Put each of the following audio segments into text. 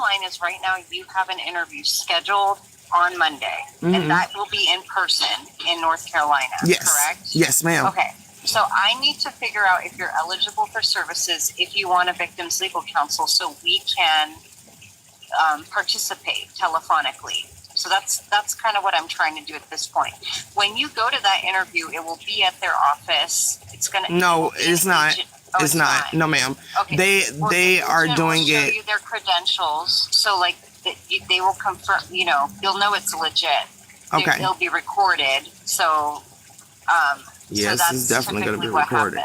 line is right now you have an interview scheduled on Monday, and that will be in person in North Carolina, correct? Yes, ma'am. Okay. So I need to figure out if you're eligible for services if you want a victim's legal counsel so we can participate telephonically. So that's kind of what I'm trying to do at this point. When you go to that interview, it will be at their office. No, it's not. Oh, it's not. No, ma'am. Okay. They are doing will show it. you their credentials, so like they will confirm. You'll know it's legit. Okay. It'll be recorded. So, yes, so it's definitely going to be recorded.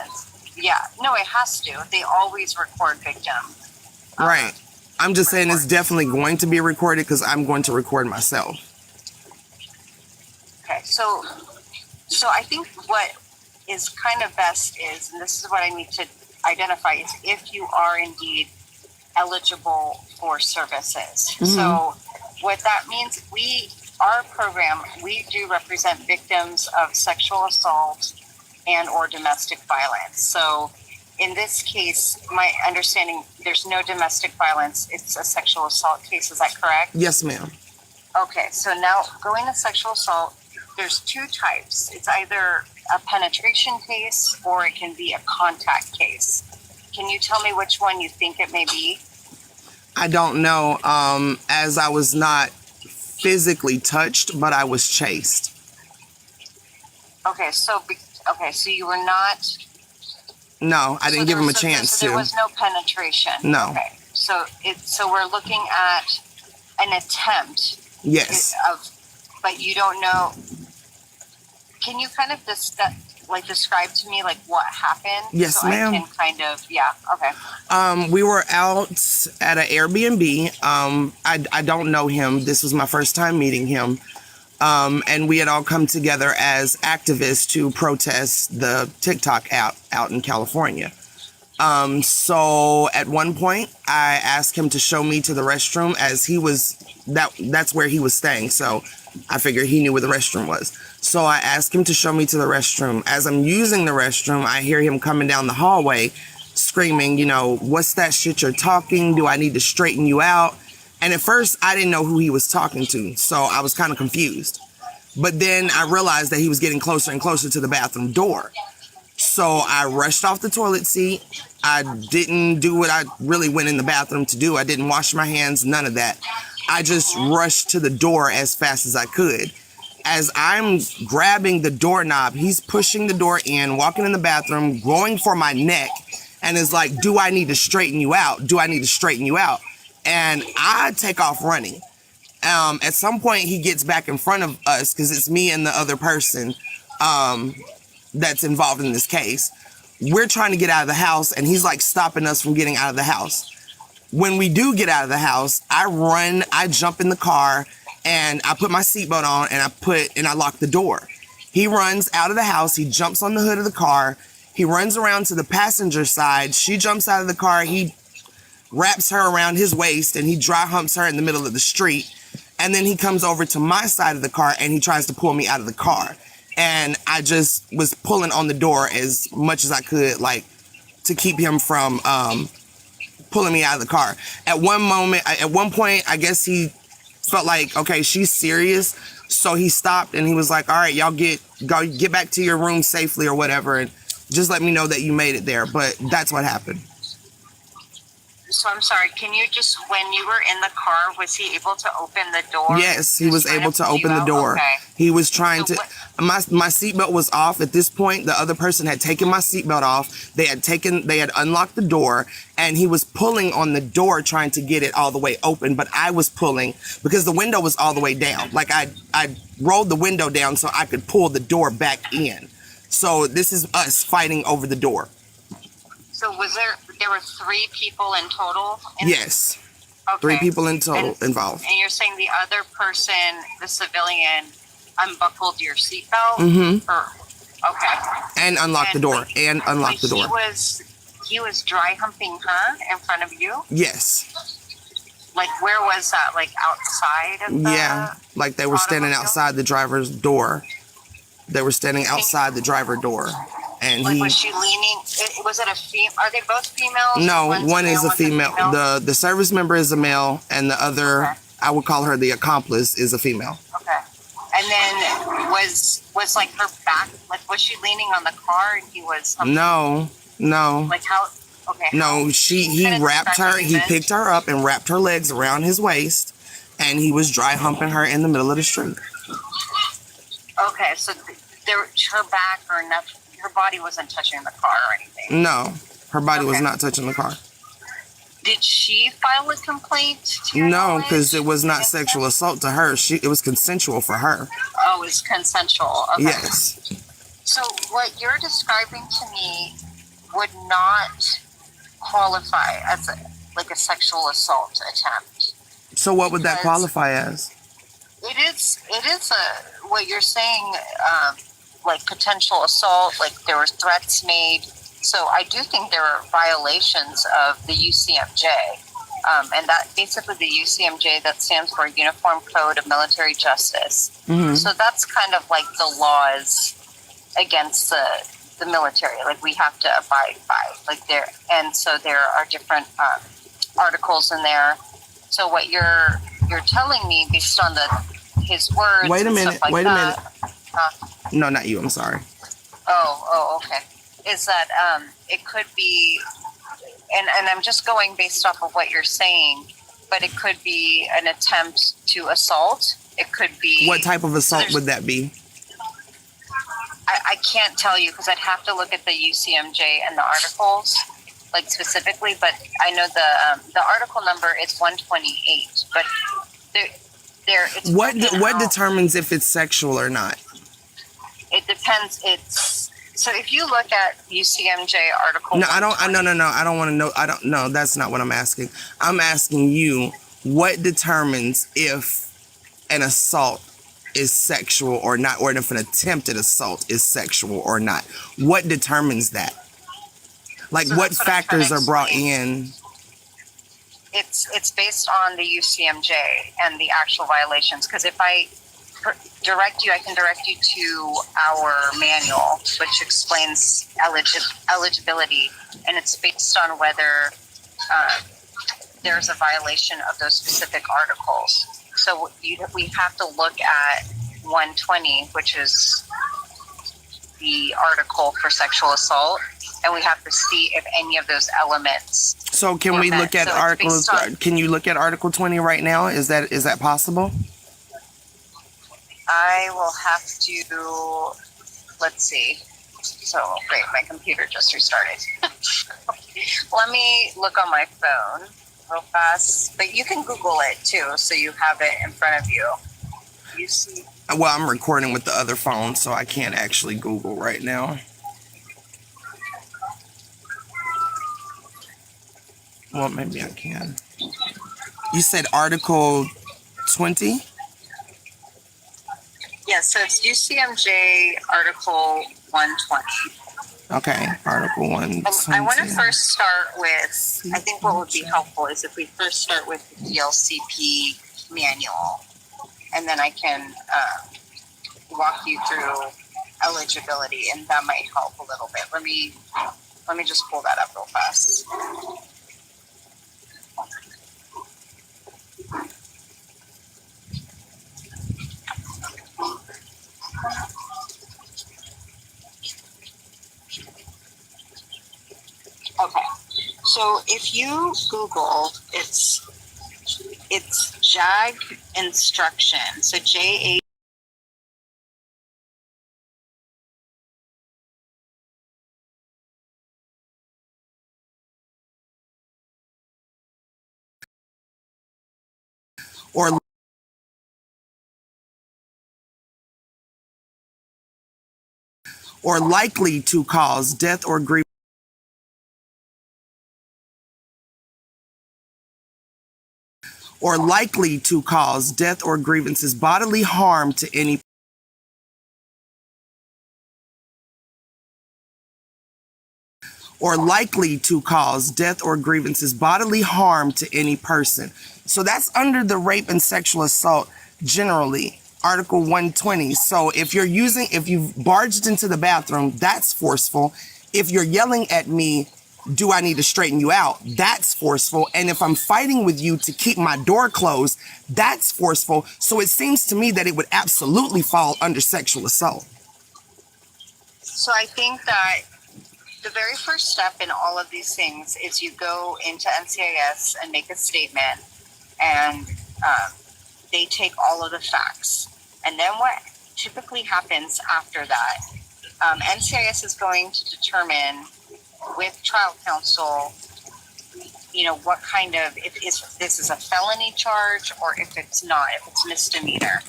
Yeah. No, it has to. They always record victims. Right. I'm just saying it's definitely going to be recorded because I'm going to record myself. Okay. So I think what is kind of best is, and this is what I need to identify, is if you are indeed eligible for services. So what that means, our program, we do represent victims of sexual assault and or domestic violence. So in this case, my understanding, there's no domestic violence. It's a sexual assault case. Is that correct? Yes, ma'am. Okay. So now going to sexual assault, there's two types. It's either a penetration case or it can be a contact case. Can you tell me which one you think it may be? I don't know, as I was not physically touched, but I was chased. Okay, so you were not. No, I didn't give him a chance so to. There was no penetration. No. Okay, so we're looking at an attempt. Yes. But you don't know. Can you kind of describe to me like what happened? Yes, ma'am. I can kind of, yeah, okay. We were out at an Airbnb. I don't know him. This was my first time meeting him. And we had all come together as activists to protest the TikTok app out in California. So at one point I asked him to show me to the restroom as that's where he was staying. So I figured he knew where the restroom was. So I asked him to show me to the restroom. As I'm using the restroom, I hear him coming down the hallway screaming, what's that shit you're talking? Do I need to straighten you out? And at first I didn't know who he was talking to. So I was kind of confused. But then I realized that he was getting closer and closer to the bathroom door. So I rushed off the toilet seat. I didn't do what I really went in the bathroom to do. I didn't wash my hands, none of that. I just rushed to the door as fast as I could. As I'm grabbing the doorknob, he's pushing the door in, walking in the bathroom, going for my neck, and is like, do I need to straighten you out? Do I need to straighten you out? And I take off running. At some point, he gets back in front of us because it's me and the other person that's involved in this case. We're trying to get out of the house, and he's like stopping us from getting out of the house. When we do get out of the house, I jump in the car, and I put my seatbelt on, and I lock the door. He runs out of the house. He jumps on the hood of the car. He runs around to the passenger side. She jumps out of the car. He wraps her around his waist, and he dry humps her in the middle of the street. And then he comes over to my side of the car, and he tries to pull me out of the car. And I just was pulling on the door as much as I could, like, to keep him from pulling me out of the car. At one point, I guess he felt like, okay, she's serious. So he stopped and he was like, all right, y'all get back to your room safely or whatever. And just let me know that you made it there. But that's what happened. So I'm sorry, can you when you were in the car, was he able to open the door? Yes, he was able to open the door. Okay. He was trying to, my seatbelt was off at this point. The other person had taken my seatbelt off. They had unlocked the door, and he was pulling on the door trying to get it all the way open, but I was pulling because the window was all the way down. Like I rolled the window down so I could pull the door back in. So this is us fighting over the door. So there were 3 people in total? Yes. Okay. 3 people in total involved. And you're saying the other person, the civilian, unbuckled your seatbelt? Okay. And unlocked the door. And unlocked the door. He was dry humping her in front of you? Yes. Like, where was that? Like, outside of the... Yeah. Like, they were standing outside the driver's door. They were standing outside the driver door. And Like, was she leaning? Was it a female? Are they both females? no, One's one is male, a female. The service member is a male, and the other, Okay. I would call her the accomplice, is a female. Okay. And then was like her back, like, was she leaning on the car and he was something, No, like how? Okay. no. He Kinda wrapped describe her. what he He meant. picked her up and wrapped her legs around his waist, and he was dry humping her in the middle of the street. Okay, so her back or nothing, her body wasn't touching the car or anything. No, her body was Okay. not touching the car. Did she file a complaint? To your No, knowledge because it was not against sexual him? assault to her. It was consensual for her. Oh, it's consensual. Okay. Yes. So what you're describing to me would not qualify as like a sexual assault attempt. So what would that Because- qualify as? It is what you're saying, like potential assault, like there were threats made. So I do think there are violations of the UCMJ. And that basically the UCMJ, that stands for Uniform Code of Military Justice. Hmm. So that's kind of like the laws against the military, like we have to abide by, like there. And so there are different articles in there. So what you're telling me based on his words. Wait a and minute. stuff like Wait a that, minute. No, not you. I'm sorry. Oh, okay. Is that it could be, and I'm just going based off of what you're saying, but it could be an attempt to assault. It could be. What type of assault there's- would that be? I can't tell you because I'd have to look at the UCMJ and the articles, like specifically. But I know the article number is 128. But there it's What broken what out. determines if it's sexual or not? It depends. It's so if you look at UCMJ article. No, I don't. 120 No. I don't want to know. I don't. No, that's not what I'm asking. I'm asking you what determines if an assault is sexual or not, or if an attempted assault is sexual or not. What determines that? Like, So what that's what I'm trying factors to are brought explain. in? It's based on the UCMJ and the actual violations. Because if I direct you, I can direct you to our manual, which explains eligibility, and it's based on whether there's a violation of those specific articles. So we have to look at 120, which is the article for sexual assault, and we have to see if any of those elements. So can we Okay, look at so it's Article? based on- Can you look at Article 20 right now? Is that possible? I will have to, let's see. So, great, my computer just restarted. Let me look on my phone real fast. But you can Google it too, so you have it in front of you. You see, Well, I'm recording with the other phone, so I can't actually Google right now. Well, maybe I can. You said Article 20? yeah, so it's UCMJ Article 120. Okay, Article 120. I want to first start with, I think what would be helpful is if we first start with the DLCP manual, and then I can walk you through eligibility, and that might help a little bit. Let me just pull that up real fast. Okay, so if you Google, it's JAG instruction. So JA. Or likely to cause death or grief. Or likely to cause death or grievances, bodily harm to any. Or likely to cause death or grievances, bodily harm to any person. So that's under the rape and sexual assault generally. Article 120. So if you've barged into the bathroom, that's forceful. If you're yelling at me, do I need to straighten you out? That's forceful. And if I'm fighting with you to keep my door closed, that's forceful. So it seems to me that it would absolutely fall under sexual assault. So I think that the very first step in all of these things is you go into NCIS and make a statement, and they take all of the facts. And then what typically happens after that, NCIS is going to determine with trial counsel, what kind of, if this is a felony charge or if it's not, if it's misdemeanor.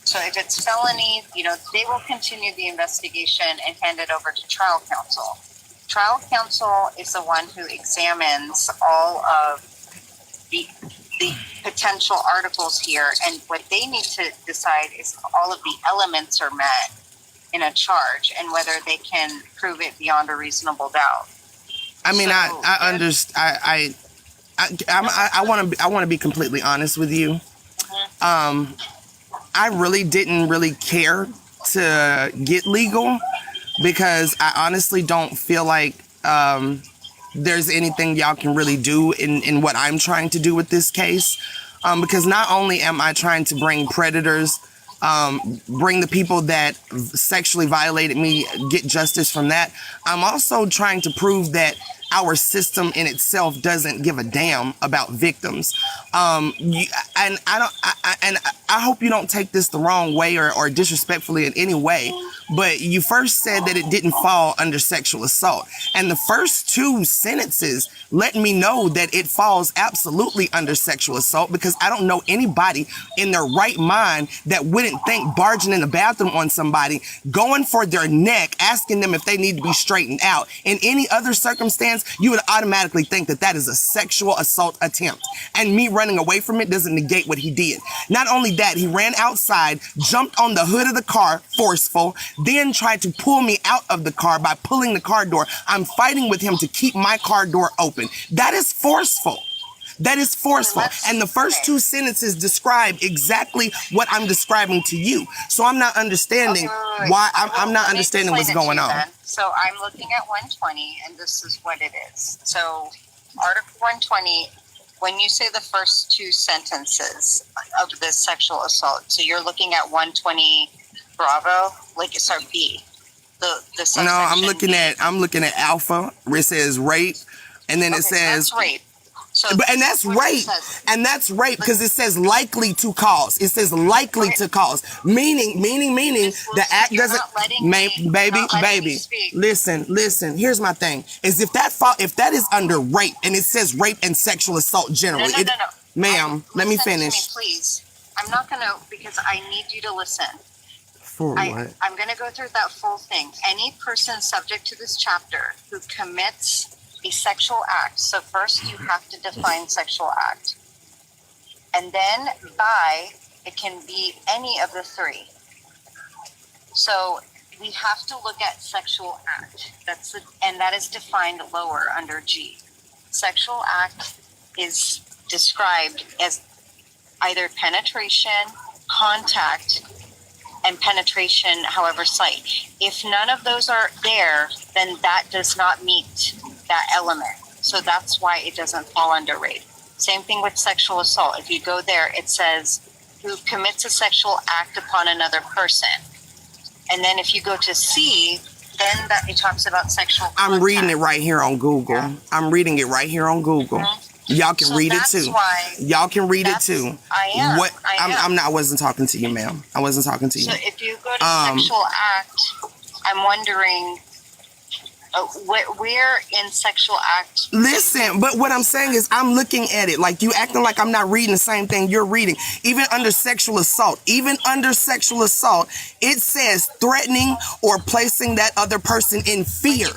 So if it's felony, they will continue the investigation and hand it over to trial counsel. Trial counsel is the one who examines all of the potential articles here, and what they need to decide is if all of the elements are met in a charge and whether they can prove it beyond a reasonable doubt. I mean, So, I understand. I want to be completely honest with you. I really didn't really care to get legal because I honestly don't feel like there's anything y'all can really do in what I'm trying to do with this case. Because not only am I trying to bring predators, bring the people that sexually violated me, get justice from that, I'm also trying to prove that our system in itself doesn't give a damn about victims. And I hope you don't take this the wrong way or disrespectfully in any way, but you first said that it didn't fall under sexual assault. And the first two sentences let me know that it falls absolutely under sexual assault, because I don't know anybody in their right mind that wouldn't think barging in the bathroom on somebody, going for their neck, asking them if they need to be straightened out. In any other circumstance, you would automatically think that that is a sexual assault attempt. And me running away from it doesn't negate what he did. Not only that, he ran outside, jumped on the hood of the car, forceful, then tried to pull me out of the car by pulling the car door. I'm fighting with him to keep my car door open. That is forceful. That is forceful. And the first two sentences describe exactly what I'm describing to you. So I'm not understanding why I'm not understanding what's going on. So I'm looking at 120, and this is what it is. So Article 120, when you say the first two sentences of this sexual assault, so you're looking at 120 Bravo, sorry, B. The No, I'm looking at Alpha, where it says rape, and then it says that's rape. So and that's rape. And that's rape because it says likely to cause. It says likely to cause. Meaning the act doesn't baby. Listen. Here's my thing. Is if that is under rape and it says rape and sexual assault generally. No. Ma'am, let me finish. Please. I'm not gonna, because I need you to listen. For what? I'm gonna go through that full thing. Any person subject to this chapter who commits a sexual act. So first you have to define sexual act. And then it can be any of the three. So we have to look at sexual act. And that is defined lower under G. Sexual act is described as either penetration, contact, and penetration, however slight. If none of those are there, then that does not meet that element. So that's why it doesn't fall under rape. Same thing with sexual assault. If you go there, it says who commits a sexual act upon another person. And then if you go to C, then it talks about sexual contact. I'm reading it right here on Google. Yeah. I'm reading it right here on Google. Mm-hmm. Y'all can read it too. Y'all can read it too. I am. I wasn't talking to you, ma'am. I wasn't talking to you. So if you go to sexual act, I'm wondering where in sexual act. Listen, but what I'm saying is I'm looking at it like you acting like I'm not reading the same thing you're reading. Even under sexual assault, it says threatening or placing that other person in fear. You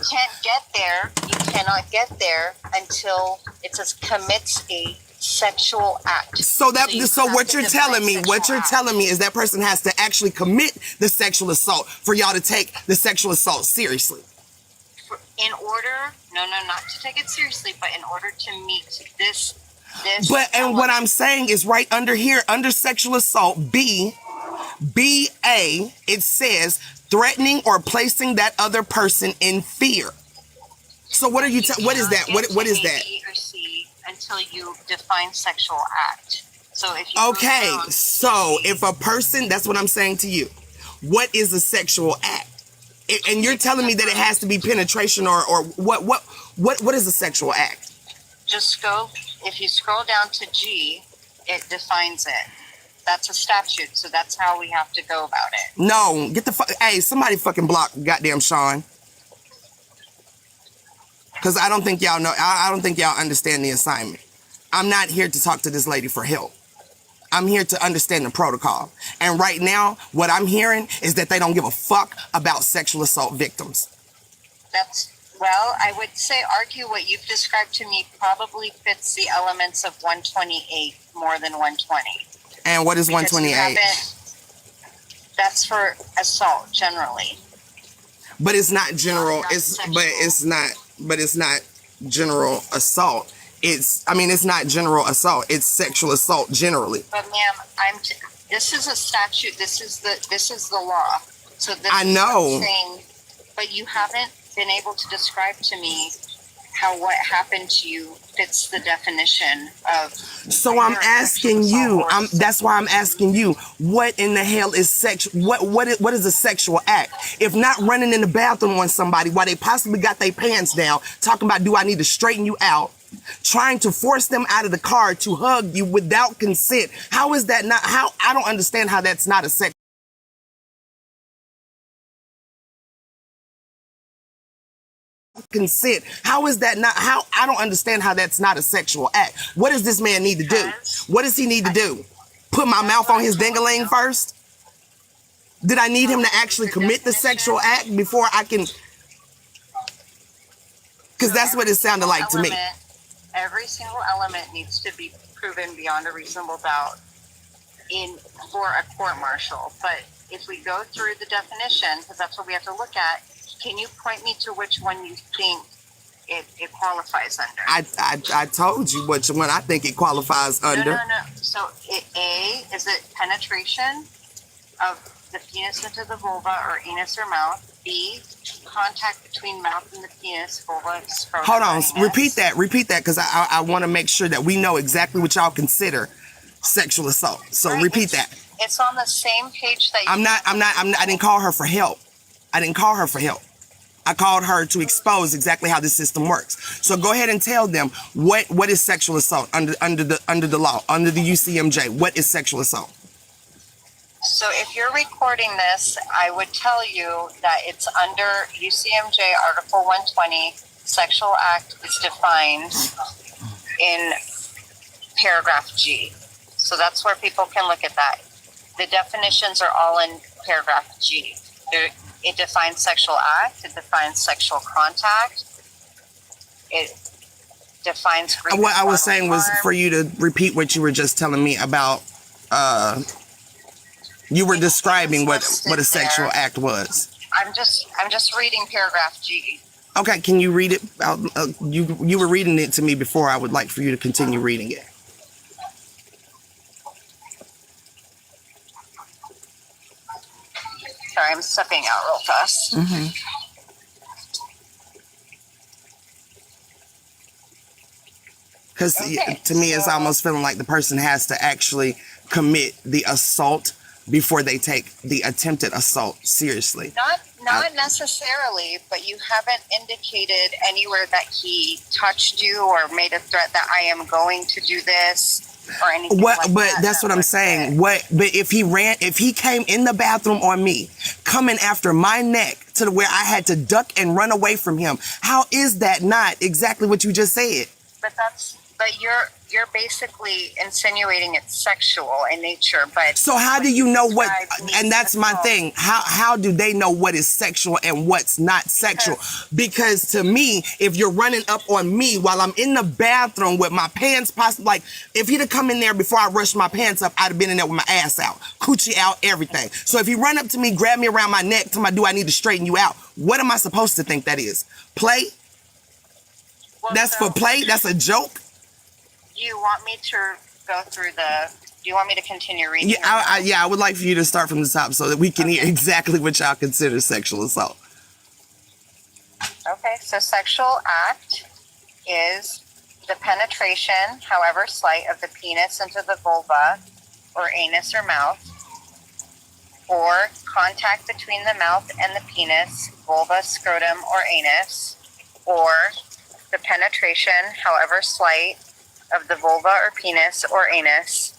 cannot get there until it says commits a sexual act. So what you're telling me is that person has to actually commit the sexual assault for y'all to take the sexual assault seriously. In order, not to take it seriously, but in order to meet this. But, and what I'm saying is right under here, under sexual assault, B, B.A., it says threatening or placing that other person in fear. So what are you, what is that? What is that? B or C until you define sexual act. So if you Okay, go down so C, if a person, that's what I'm saying to you. What is a sexual act? And you're telling me that it has to be penetration or what is a sexual act? just go, if you scroll down to G, it defines it. That's a statute, so that's how we have to go about it. No, get the hey, somebody fucking block goddamn Sean. Cause I don't think y'all know, I don't think y'all understand the assignment. I'm not here to talk to this lady for help. I'm here to understand the protocol. And right now, what I'm hearing is that they don't give a fuck about sexual assault victims. Well, I would say argue what you've described to me probably fits the elements of 128 more than 120. And what is Because you 128? that's for assault generally. But it's not general. Not sexual. But it's not general assault. It's not general assault. It's sexual assault generally. But ma'am, this is a statute. This is the law. So this I know. Is what I'm saying, but you haven't been able to describe to me how what happened to you fits the definition of. So I'm asking you. That's why I'm asking you. What in the hell is sexual? What is a sexual act? If not running in the bathroom on somebody while they possibly got their pants down, talking about do I need to straighten you out? Trying to force them out of the car to hug you without consent. How is that not? How I don't understand how that's not a sex. Consent. How is that not? How I don't understand how that's not a sexual act. What does this man need to do? What does he need to do? Put my mouth on his dingaling first? Did I need him to actually commit the sexual act before I can? Because that's what it sounded like to me. Every single element needs to be proven beyond a reasonable doubt for a court martial. But if we go through the definition, because that's what we have to look at, can you point me to which one you think it qualifies under? I told you which one I think it qualifies under. No. So A, is it penetration of the penis into the vulva or anus or mouth? B, contact between mouth and the penis, vulva, scrotum. Hold on, repeat that, because I want to make sure that we know exactly what y'all consider sexual assault. So Right, repeat that. It's on the same page that you. I didn't call her for help. I called her to expose exactly how this system works. So go ahead and tell them what is sexual assault under the law, under the UCMJ. What is sexual assault? So if you're recording this, I would tell you that it's under UCMJ Article 120. Sexual act is defined in paragraph G. So that's where people can look at that. The definitions are all in paragraph G. It defines sexual act. It defines sexual contact. It defines. What I was saying was for you to repeat what you were just telling me about. You were describing what a sexual act was. I'm just reading paragraph G. Okay, can you read it? You were reading it to me before. I would like for you to continue reading it. Sorry, I'm stepping out real fast. Because to me, it's almost feeling like the person has to actually commit the assault before they take the attempted assault seriously. Not necessarily, but you haven't indicated anywhere that he touched you or made a threat that I am going to do this or anything like that. But that's what I'm saying. But if he came in the bathroom on me, coming after my neck to where I had to duck and run away from him, how is that not exactly what you just said? But you're basically insinuating it's sexual in nature. But so how do you know what? And that's my thing. How do they know what is sexual and what's not sexual? Because to me, if you're running up on me while I'm in the bathroom with my pants possibly, like if he'd have come in there before I rushed my pants up, I'd have been in there with my ass out, coochie out, everything. So if you run up to me, grab me around my neck, tell me, do I need to straighten you out? What am I supposed to think that is? Play? That's for play? That's a joke? You want me to go through the Do you want me to continue reading? Yeah, I would like for you to start from the top so that we can hear exactly what y'all consider sexual assault. Okay, so sexual act is the penetration, however slight, of the penis into the vulva or anus or mouth, or contact between the mouth and the penis, vulva, scrotum, or anus, or the penetration, however slight, of the vulva or penis or anus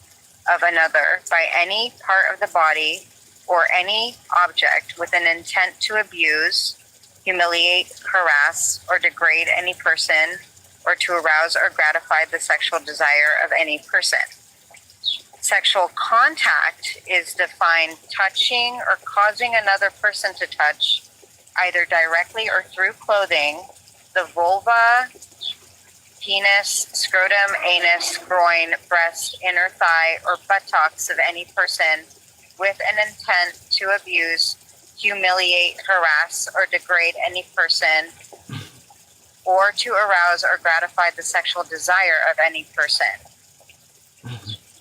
of another by any part of the body or any object with an intent to abuse, humiliate, harass, or degrade any person, or to arouse or gratify the sexual desire of any person. Sexual contact is defined touching or causing another person to touch, either directly or through clothing, the vulva, penis, scrotum, anus, groin, breast, inner thigh, or buttocks of any person with an intent to abuse, humiliate, harass, or degrade any person, or to arouse or gratify the sexual desire of any person.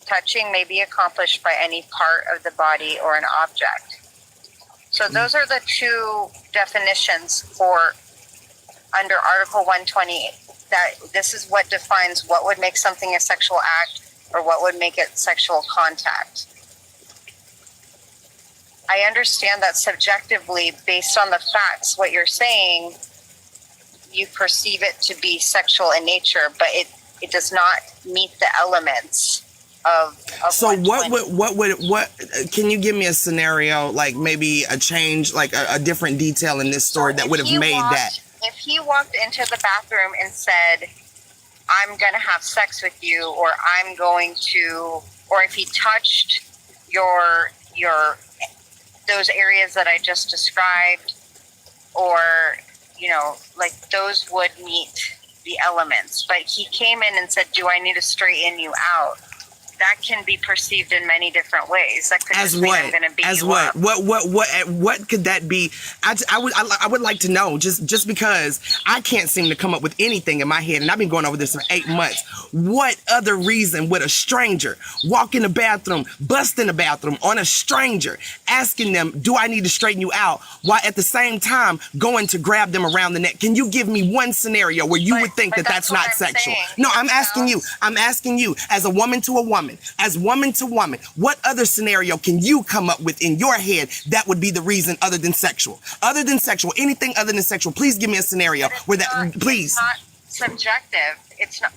Touching may be accomplished by any part of the body or an object. So those are the two definitions for under Article 128. That this is what defines what would make something a sexual act or what would make it sexual contact. I understand that subjectively, based on the facts, what you're saying, you perceive it to be sexual in nature, but it does not meet the elements of So 120. what can you give me a scenario, like maybe a change, like a different detail in this story that would have made that? If he walked into the bathroom and said, I'm going to have sex with you, or I'm going to, or if he touched your those areas that I just described, or, you know, like those would meet the elements. But he came in and said, do I need to straighten you out? That can be perceived in many different ways. That could As just mean what? I'm going to beat As you what? up. What could that be? I would like to know, just because I can't seem to come up with anything in my head, and I've been going over this for 8 months. What other reason would a stranger walk in the bathroom, bust in the bathroom on a stranger, asking them, do I need to straighten you out, while at the same time going to grab them around the neck? Can you give me one scenario where you would think but that that's that's what not I'm sexual? saying. No, It I'm asking you, as a woman to a woman, as woman to woman, what other scenario can you come up with in your head that would be the reason other than sexual? Other than sexual, anything other than sexual. Please give me a scenario where that, please. It's not subjective. It's not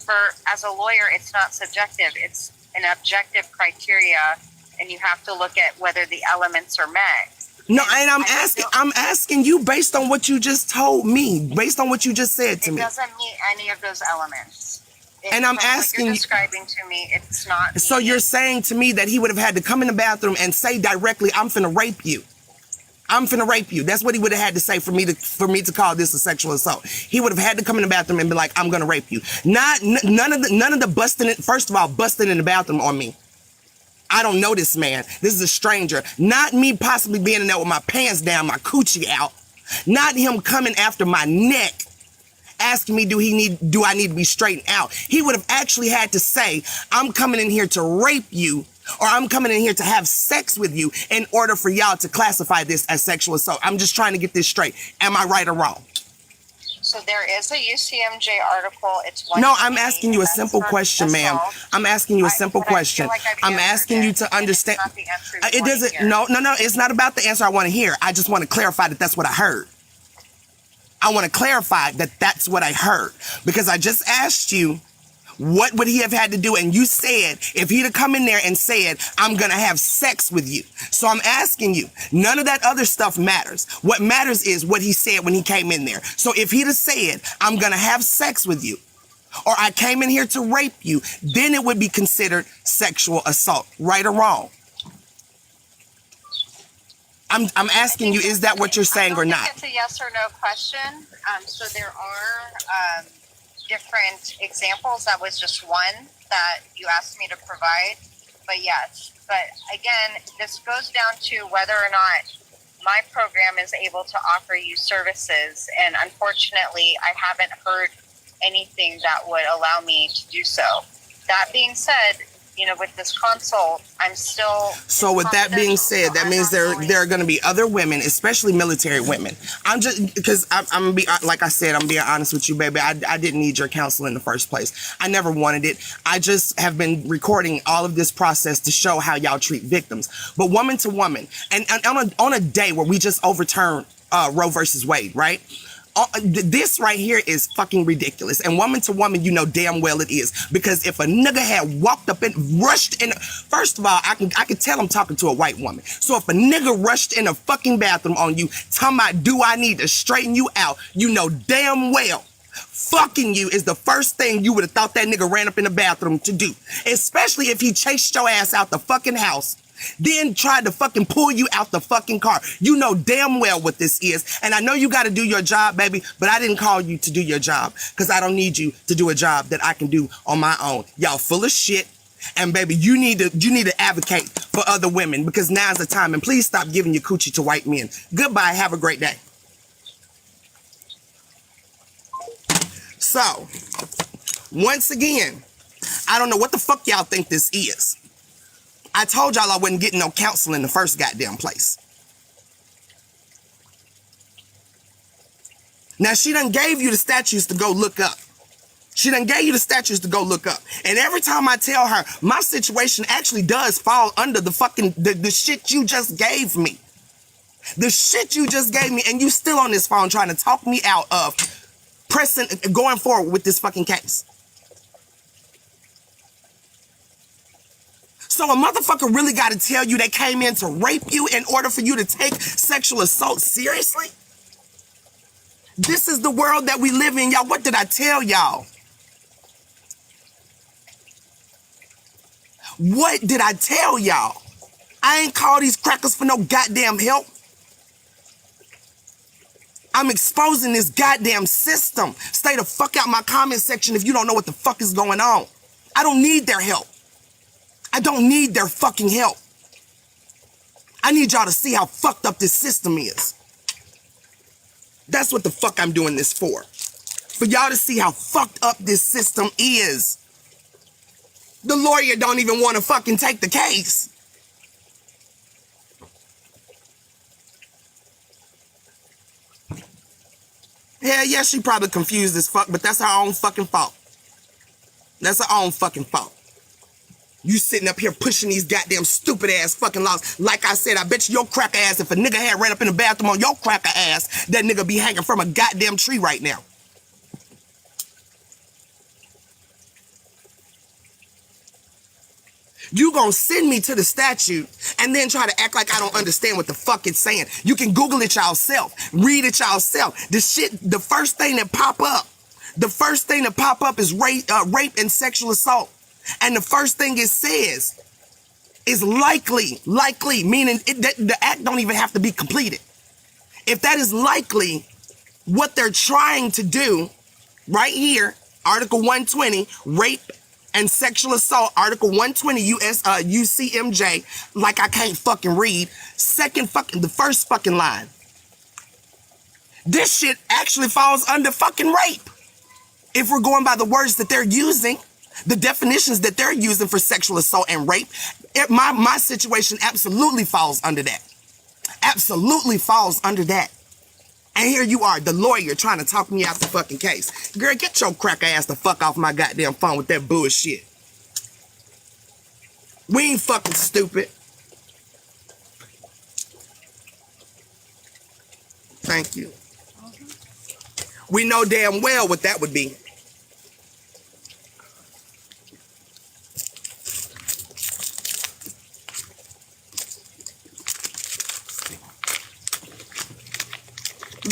as a lawyer, it's not subjective. It's an objective criteria, and you have to look at whether the elements are met. No, and I'm asking you based on what you just told me, based on what you just said to It me. doesn't meet any of those elements. And I'm From what asking you're you- describing to me, it's not. So you're saying to me that he would have had to come in the bathroom and say directly, I'm finna rape you. I'm finna rape you. That's what he would have had to say for me to call this a sexual assault. He would have had to come in the bathroom and be like, I'm gonna rape you. None of the busting it. First of all, busting in the bathroom on me. I don't know this man. This is a stranger. Not me possibly being in there with my pants down, my coochie out. Not him coming after my neck, asking me, do I need to be straightened out? He would have actually had to say, I'm coming in here to rape you, or I'm coming in here to have sex with you, in order for y'all to classify this as sexual assault. I'm just trying to get this straight. Am I right or wrong? So there is a UCMJ article. It's No, I'm asking you a simple question, ma'am. I'm asking you a simple question. I'm asking you to understand. It doesn't. No. It's not about the answer I want to hear. I just want to clarify that that's what I heard. I want to clarify that that's what I heard, because I just asked you, what would he have had to do? And you said, if he'd have come in there and said, I'm going to have sex with you. So I'm asking you, none of that other stuff matters. What matters is what he said when he came in there. So if he'd have said, I'm going to have sex with you, or I came in here to rape you, then it would be considered sexual assault, right or wrong? I'm asking you, is that what you're saying or not? It's a yes or no question. So there are different examples. That was just one that you asked me to provide. But yes, but again, this goes down to whether or not my program is able to offer you services. And unfortunately, I haven't heard anything that would allow me to do so. That being said, with this consult, I'm still. So with that being said, that means there are going to be other women, especially military women. I'm just because I'm gonna be like I said, I'm being honest with you, baby. I didn't need your counsel in the first place. I never wanted it. I just have been recording all of this process to show how y'all treat victims. But woman to woman, and on a day where we just overturned Roe versus Wade, right? This right here is fucking ridiculous. And woman to woman, you know damn well it is. Because if a nigga had walked up and rushed in, first of all, I can tell I'm talking to a white woman. So if a nigga rushed in a fucking bathroom on you, talking about do I need to straighten you out, you know damn well fucking you is the first thing you would have thought that nigga ran up in the bathroom to do. Especially if he chased your ass out the fucking house, then tried to fucking pull you out the fucking car. You know damn well what this is. And I know you got to do your job, baby, but I didn't call you to do your job because I don't need you to do a job that I can do on my own. Y'all full of shit. And baby, you need to advocate for other women because now's the time. And please stop giving your coochie to white men. Goodbye. Have a great day. So, once again, I don't know what the fuck y'all think this is. I told y'all I wasn't getting no counsel in the first goddamn place. Now, she done gave you the statutes to go look up. She done gave you the statutes to go look up. And every time I tell her, my situation actually does fall under the fucking, the shit you just gave me. The shit you just gave me, and you still on this phone trying to talk me out of going forward with this fucking case. So a motherfucker really got to tell you they came in to rape you in order for you to take sexual assault seriously? This is the world that we live in, y'all. What did I tell y'all? What did I tell y'all? I ain't call these crackers for no goddamn help. I'm exposing this goddamn system. Stay the fuck out my comment section if you don't know what the fuck is going on. I don't need their help. I don't need their fucking help. I need y'all to see how fucked up this system is. That's what the fuck I'm doing this for. For y'all to see how fucked up this system is. The lawyer don't even want to fucking take the case. Hell yeah, she probably confused as fuck, but that's her own fucking fault. That's her own fucking fault. You sitting up here pushing these goddamn stupid ass fucking laws. Like I said, I bet you your cracker ass, if a nigga had ran up in the bathroom on your cracker ass, that nigga be hanging from a goddamn tree right now. You gonna send me to the statute and then try to act like I don't understand what the fuck it's saying. You can Google it yourself. Read it yourself. The first thing that pop up is rape and sexual assault. And the first thing it says is likely, meaning the act don't even have to be completed. If that is likely what they're trying to do right here, Article 120, rape and sexual assault, Article 120 UCMJ, like I can't fucking read, the first fucking line. This shit actually falls under fucking rape. If we're going by the words that they're using, the definitions that they're using for sexual assault and rape, my situation absolutely falls under that. Absolutely falls under that. And here you are, the lawyer, trying to talk me out the fucking case. Girl, get your cracker ass the fuck off my goddamn phone with that bullshit. We ain't fucking stupid. Thank you. We know damn well what that would be.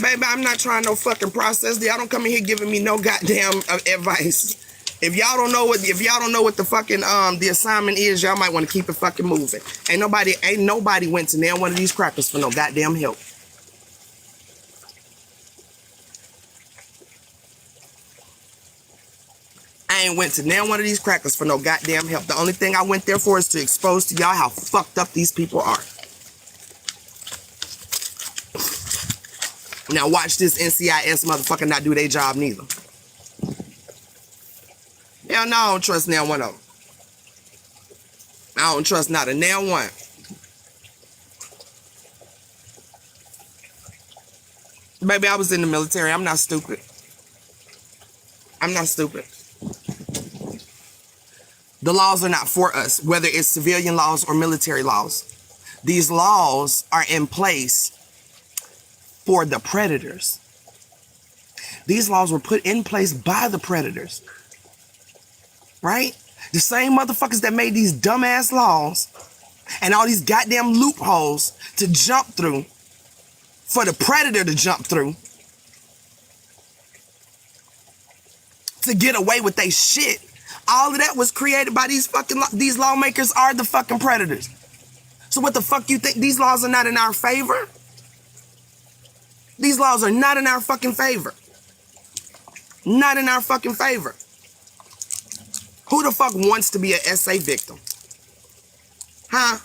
Baby, I'm not trying no fucking process. Y'all don't come in here giving me no goddamn advice. If y'all don't know what the fucking the assignment is, y'all might want to keep it fucking moving. Ain't nobody went to nail one of these crackers for no goddamn help. I ain't went to nail one of these crackers for no goddamn help. The only thing I went there for is to expose to y'all how fucked up these people are. Now watch this NCIS motherfucker not do their job neither. Hell no, I don't trust now one of them. I don't trust not a nail one. Baby, I was in the military. I'm not stupid. I'm not stupid. The laws are not for us, whether it's civilian laws or military laws. These laws are in place for the predators. These laws were put in place by the predators. Right? The same motherfuckers that made these dumbass laws and all these goddamn loopholes to jump through for the predator to jump through to get away with they shit. All of that was created by these lawmakers are the fucking predators. So what the fuck you think? These laws are not in our favor? These laws are not in our fucking favor. Not in our fucking favor. Who the fuck wants to be an SA victim? Huh?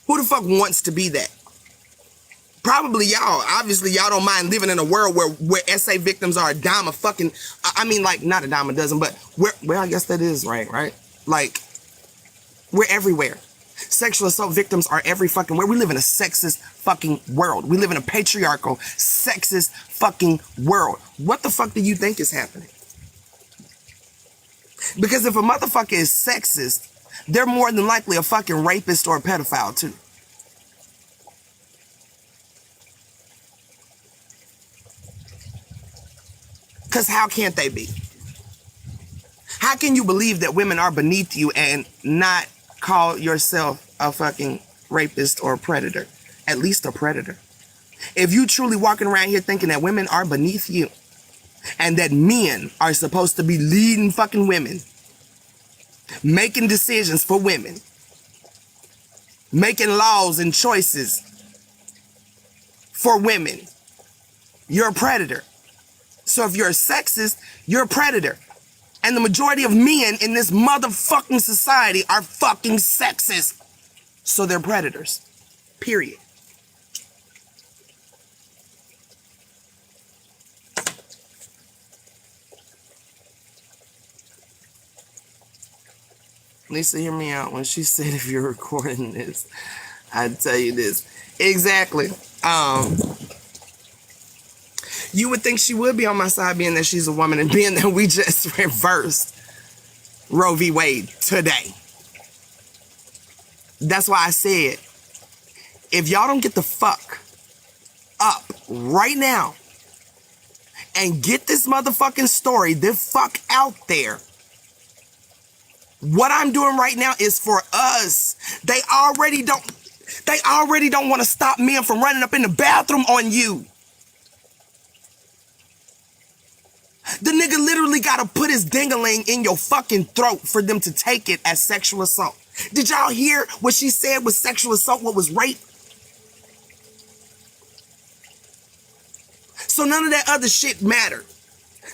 Who the fuck wants to be that? Probably y'all. Obviously, y'all don't mind living in a world where SA victims are a dime a fucking... I mean, like, not a dime a dozen, but... Well, I guess that is right? Like, we're everywhere. Sexual assault victims are every fucking where. We live in a sexist fucking world. We live in a patriarchal, sexist fucking world. What the fuck do you think is happening? Because if a motherfucker is sexist, they're more than likely a fucking rapist or a pedophile too. Because how can't they be? How can you believe that women are beneath you and not call yourself a fucking rapist or a predator? At least a predator. If you truly walking around here thinking that women are beneath you and that men are supposed to be leading fucking women, making decisions for women, making laws and choices for women, you're a predator. So if you're a sexist, you're a predator. And the majority of men in this motherfucking society are fucking sexist. So they're predators. Period. Lisa, hear me out. When she said if you're recording this, I'd tell you this. Exactly. You would think she would be on my side being that she's a woman and being that we just reversed Roe v. Wade today. That's why I said, if y'all don't get the fuck up right now and get this motherfucking story the fuck out there, what I'm doing right now is for us. They already don't want to stop men from running up in the bathroom on you. The nigga literally gotta put his ding-a-ling in your fucking throat for them to take it as sexual assault. Did y'all hear what she said was sexual assault, what was rape? So none of that other shit mattered.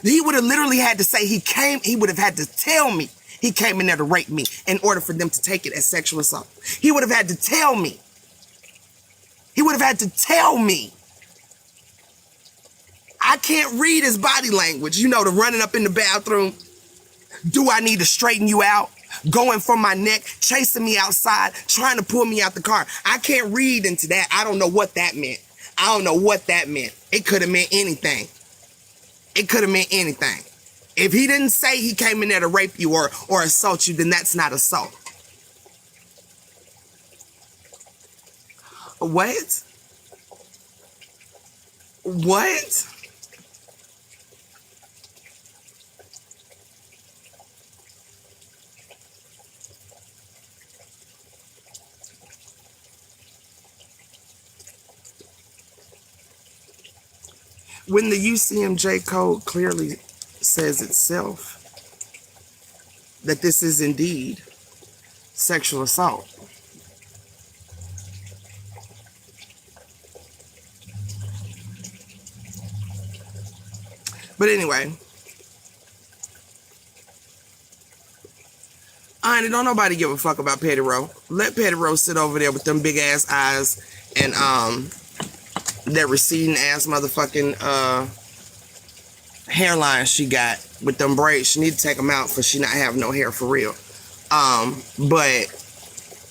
He would have literally had to say he would have had to tell me he came in there to rape me in order for them to take it as sexual assault. He would have had to tell me. He would have had to tell me. I can't read his body language. You know, the running up in the bathroom. Do I need to straighten you out? Going for my neck, chasing me outside, trying to pull me out the car. I can't read into that. I don't know what that meant. I don't know what that meant. It could have meant anything. It could have meant anything. If he didn't say he came in there to rape you or assault you, then that's not assault. What? What? When the UCMJ code clearly says itself that this is indeed sexual assault. But anyway, honey, don't nobody give a fuck about Petty Row. Let Petty Row sit over there with them big ass eyes and that receding ass motherfucking hairline she got with them braids. She need to take them out for she not have no hair for real. But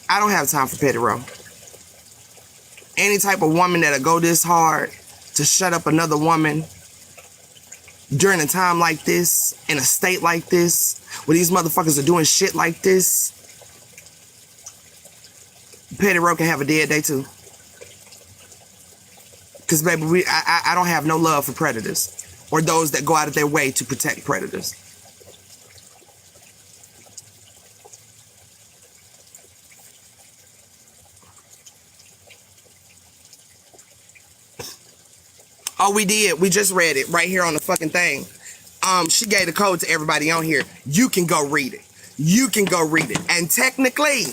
I don't have time for petty row. Any type of woman that'll go this hard to shut up another woman during a time like this, in a state like this, where these motherfuckers are doing shit like this, petty row can have a dead day too. Because, baby, I don't have no love for predators or those that go out of their way to protect predators. Oh, we did. We just read it right here on the fucking thing. She gave the code to everybody on here. You can go read it. You can go read it. And technically,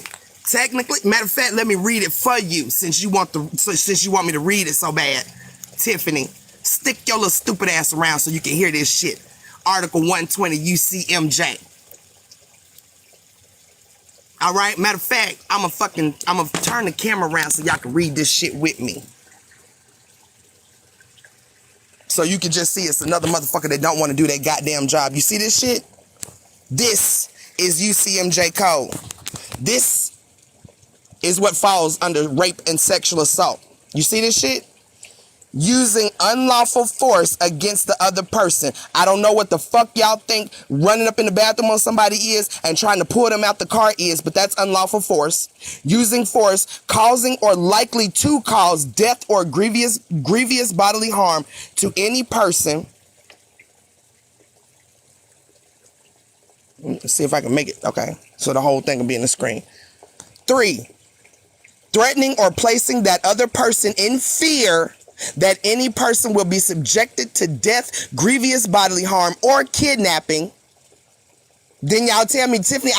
matter of fact, let me read it for you since you want me to read it so bad. Tiffany, stick your little stupid ass around so you can hear this shit. Article 120 UCMJ. All right. Matter of fact, I'm gonna turn the camera around so y'all can read this shit with me. So you can just see it's another motherfucker that don't want to do that goddamn job. You see this shit? This is UCMJ code. This is what falls under rape and sexual assault. You see this shit? Using unlawful force against the other person. I don't know what the fuck y'all think running up in the bathroom on somebody is and trying to pull them out the car is, but that's unlawful force. Using force, causing or likely to cause death or grievous bodily harm to any person. Let's see if I can make it. Okay, so the whole thing will be in the screen. 3, threatening or placing that other person in fear that any person will be subjected to death, grievous bodily harm, or kidnapping. Then y'all tell me, Tiffany,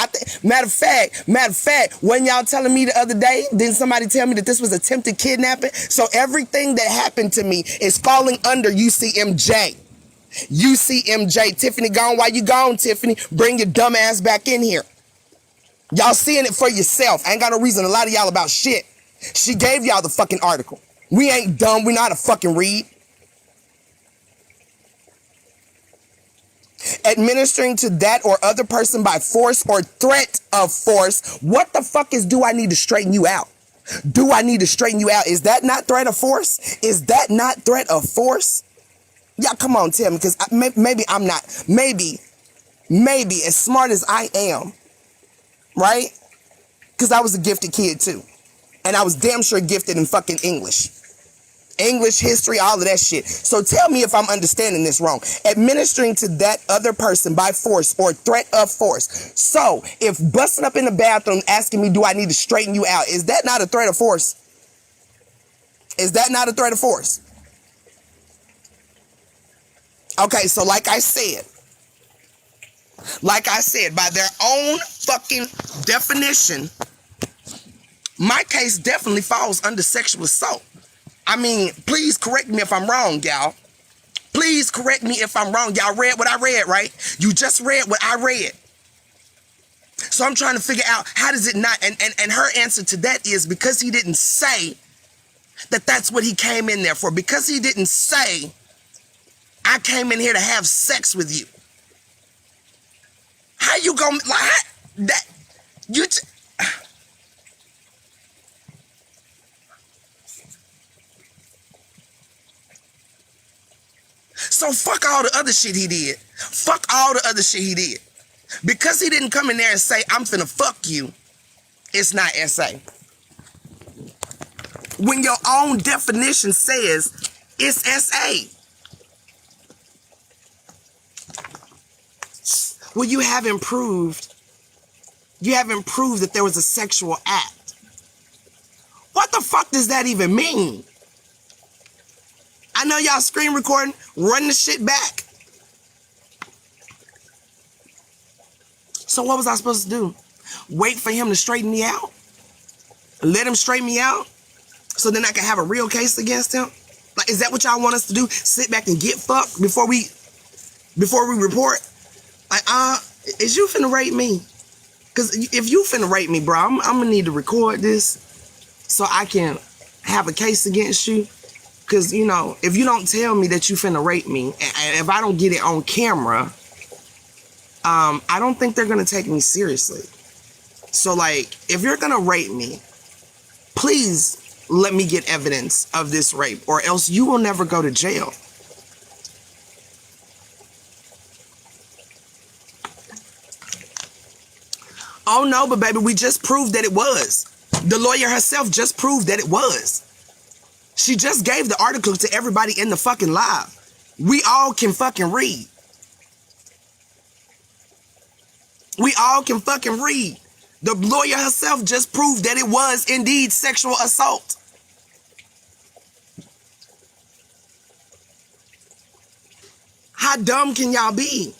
matter of fact, when y'all telling me the other day, didn't somebody tell me that this was attempted kidnapping? So everything that happened to me is falling under UCMJ. UCMJ. Tiffany gone. Why you gone, Tiffany? Bring your dumb ass back in here. Y'all seeing it for yourself. I ain't got no reason to lie to y'all about shit. She gave y'all the fucking article. We ain't dumb. We know how to fucking read. Administering to that or other person by force or threat of force. What the fuck is do I need to straighten you out? Do I need to straighten you out? Is that not threat of force? Is that not threat of force? Y'all come on, tell me, because maybe I'm not. Maybe as smart as I am, right? Because I was a gifted kid too. And I was damn sure gifted in fucking English, history, all of that shit. So tell me if I'm understanding this wrong. Administering to that other person by force or threat of force. So if busting up in the bathroom asking me, do I need to straighten you out? Is that not a threat of force? Is that not a threat of force? Okay, so like I said, by their own fucking definition, my case definitely falls under sexual assault. I mean, please correct me if I'm wrong, y'all. Please correct me if I'm wrong. Y'all read what I read, right? You just read what I read. So I'm trying to figure out how does it not, and her answer to that is because he didn't say that that's what he came in there for. Because he didn't say, I came in here to have sex with you. How you gonna, like, that, you, so fuck all the other shit he did. Fuck all the other shit he did. Because he didn't come in there and say, I'm finna fuck you, it's not SA. When your own definition says it's SA. Well, you haven't proved that there was a sexual act. What the fuck does that even mean? I know y'all screen recording, run the shit back. So what was I supposed to do? Wait for him to straighten me out? Let him straighten me out? So then I can have a real case against him? Like, is that what y'all want us to do? Sit back and get fucked before we report? Like, is you finna rape me? Because if you finna rape me, bro, I'm gonna need to record this so I can have a case against you. Because, you know, if you don't tell me that you finna rape me, and if I don't get it on camera, I don't think they're gonna take me seriously. So, like, if you're gonna rape me, please let me get evidence of this rape, or else you will never go to jail. Oh no, but baby, we just proved that it was. The lawyer herself just proved that it was. She just gave the article to everybody in the fucking live. We all can fucking read. We all can fucking read. The lawyer herself just proved that it was indeed sexual assault. How dumb can y'all be?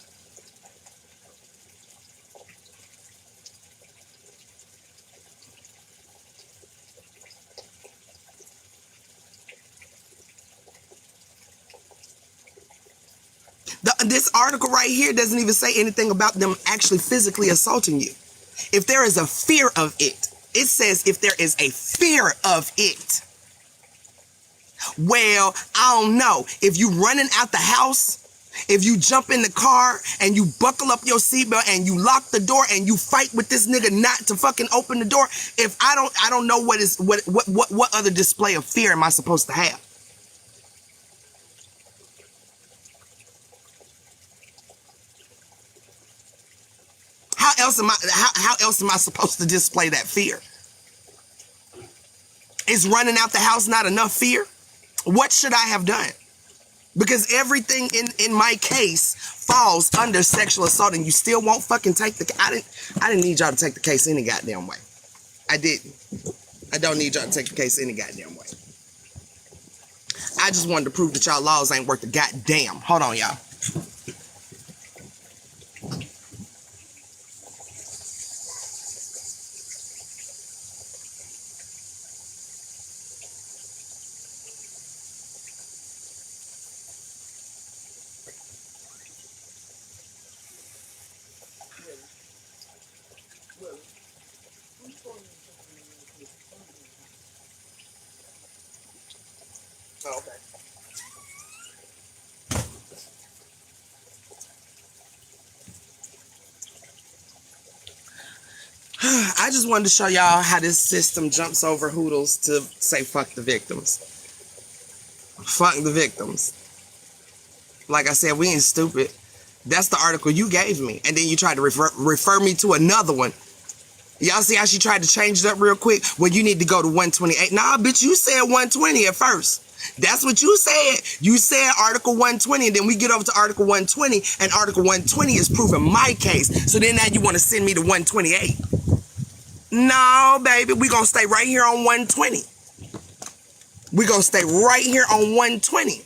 This article right here doesn't even say anything about them actually physically assaulting you. If there is a fear of it, it says if there is a fear of it. Well, I don't know. If you running out the house, if you jump in the car and you buckle up your seatbelt and you lock the door and you fight with this nigga not to fucking open the door, if I don't know what other display of fear am I supposed to have? How else am I supposed to display that fear? Is running out the house not enough fear? What should I have done? Because everything in my case falls under sexual assault, and you still won't fucking take the. I didn't need y'all to take the case any goddamn way. I didn't. I don't need y'all to take the case any goddamn way. I just wanted to prove that y'all laws ain't worth a goddamn. Hold on, y'all. Oh, okay. I just wanted to show y'all how this system jumps over hoodles to say fuck the victims. Fuck the victims. Like I said, we ain't stupid. That's the article you gave me. And then you tried to refer me to another one. Y'all see how she tried to change it up real quick? Well, you need to go to 128. Nah, bitch, you said 120 at first. That's what you said. You said Article 120, and then we get over to Article 120, and Article 120 is proving my case. So then now you want to send me to 128. No, baby, we're going to stay right here on 120. We're going to stay right here on 120.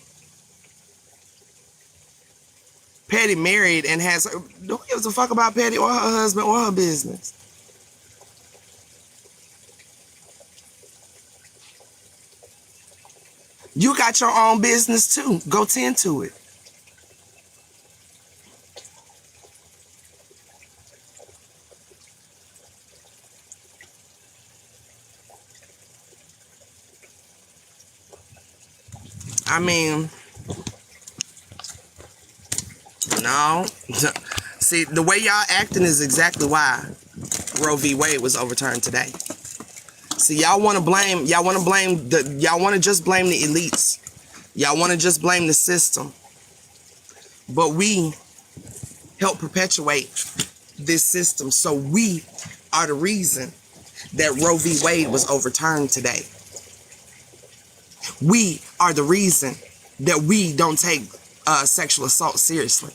Patty married and has... Who gives a fuck about Patty or her husband or her business? You got your own business too. Go tend to it. I mean, no. See, the way y'all acting is exactly why Roe v. Wade was overturned today. See, y'all want to just blame the elites. Y'all want to just blame the system. But we help perpetuate this system. So we are the reason that Roe v. Wade was overturned today. We are the reason that we don't take sexual assault seriously.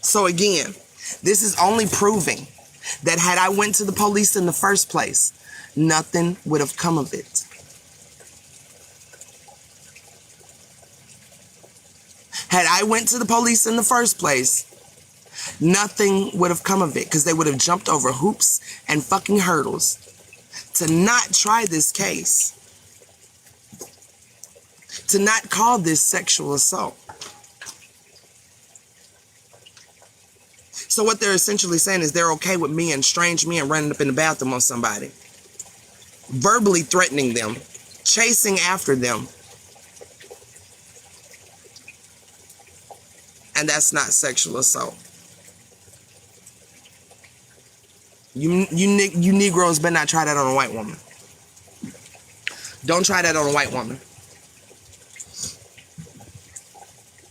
So again, this is only proving that had I went to the police in the first place, nothing would have come of it. Had I went to the police in the first place, nothing would have come of it, because they would have jumped over hoops and fucking hurdles to not try this case, to not call this sexual assault. So what they're essentially saying is they're okay with me and strange men running up in the bathroom on somebody, verbally threatening them, chasing after them. And that's not sexual assault. You Negroes better not try that on a white woman. Don't try that on a white woman.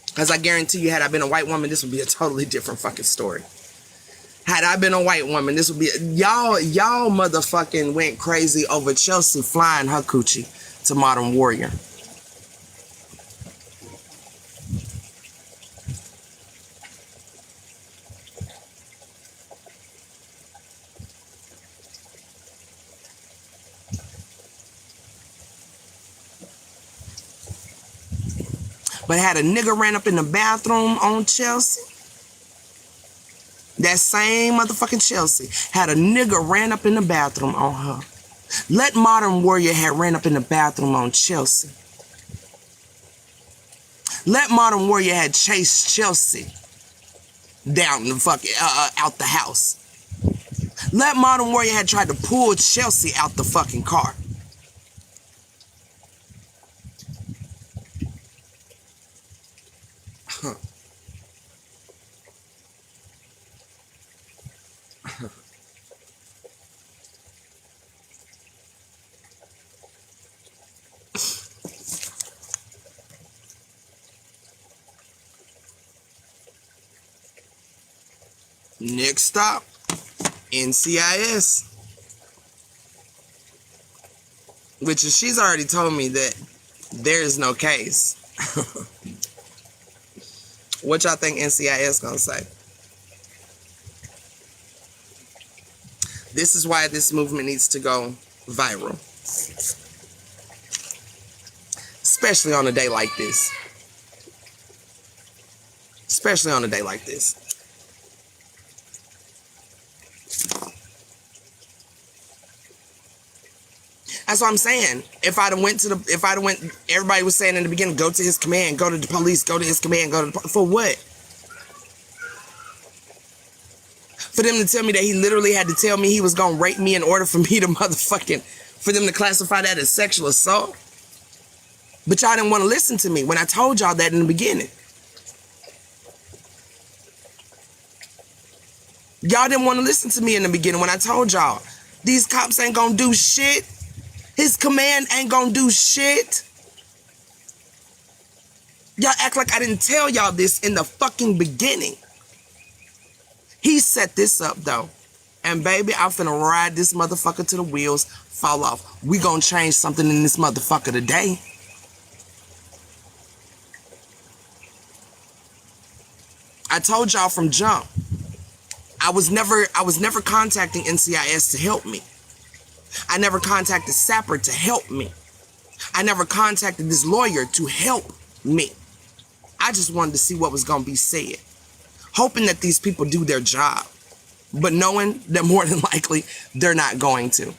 Because I guarantee you, had I been a white woman, this would be a totally different fucking story. Had I been a white woman, this would be... Y'all motherfucking went crazy over Chelsea flying her coochie to Modern Warrior. But had a nigga ran up in the bathroom on Chelsea, that same motherfucking Chelsea had a nigga ran up in the bathroom on her. Let Modern Warrior had ran up in the bathroom on Chelsea. Let Modern Warrior had chased Chelsea down the fucking out the house. Let Modern Warrior had tried to pull Chelsea out the fucking car. Next stop, NCIS. Which is, she's already told me that there is no case. What y'all think NCIS gonna say? This is why this movement needs to go viral. Especially on a day like this. Especially on a day like this. That's what I'm saying. If I'd have went, everybody was saying in the beginning, go to his command, go to the police, go to his command, for what? For them to tell me that he literally had to tell me he was gonna rape me in order for me to for them to classify that as sexual assault? But y'all didn't want to listen to me when I told y'all that in the beginning. Y'all didn't want to listen to me in the beginning when I told y'all these cops ain't gonna do shit. His command ain't gonna do shit. Y'all act like I didn't tell y'all this in the fucking beginning. He set this up though. And baby, I'm finna ride this motherfucker till the wheels fall off. We gonna change something in this motherfucker today. I told y'all from jump. I was never contacting NCIS to help me. I never contacted Sapper to help me. I never contacted this lawyer to help me. I just wanted to see what was going to be said. Hoping that these people do their job. But knowing that more than likely, they're not going to.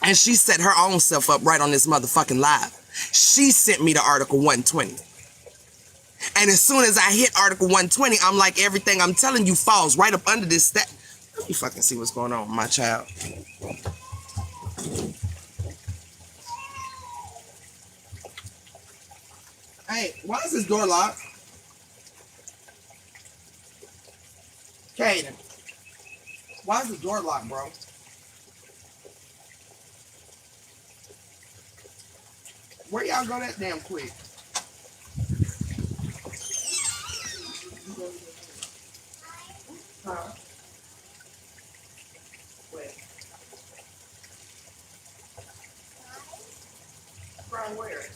And she set her own self up right on this motherfucking live. She sent me to Article 120. And as soon as I hit Article 120, I'm like, everything I'm telling you falls right up under this stat. Let me fucking see what's going on with my child. Hey, why is this door locked? Kaden, why is the door locked, bro? Where y'all go that damn quick? Huh? Where? From where?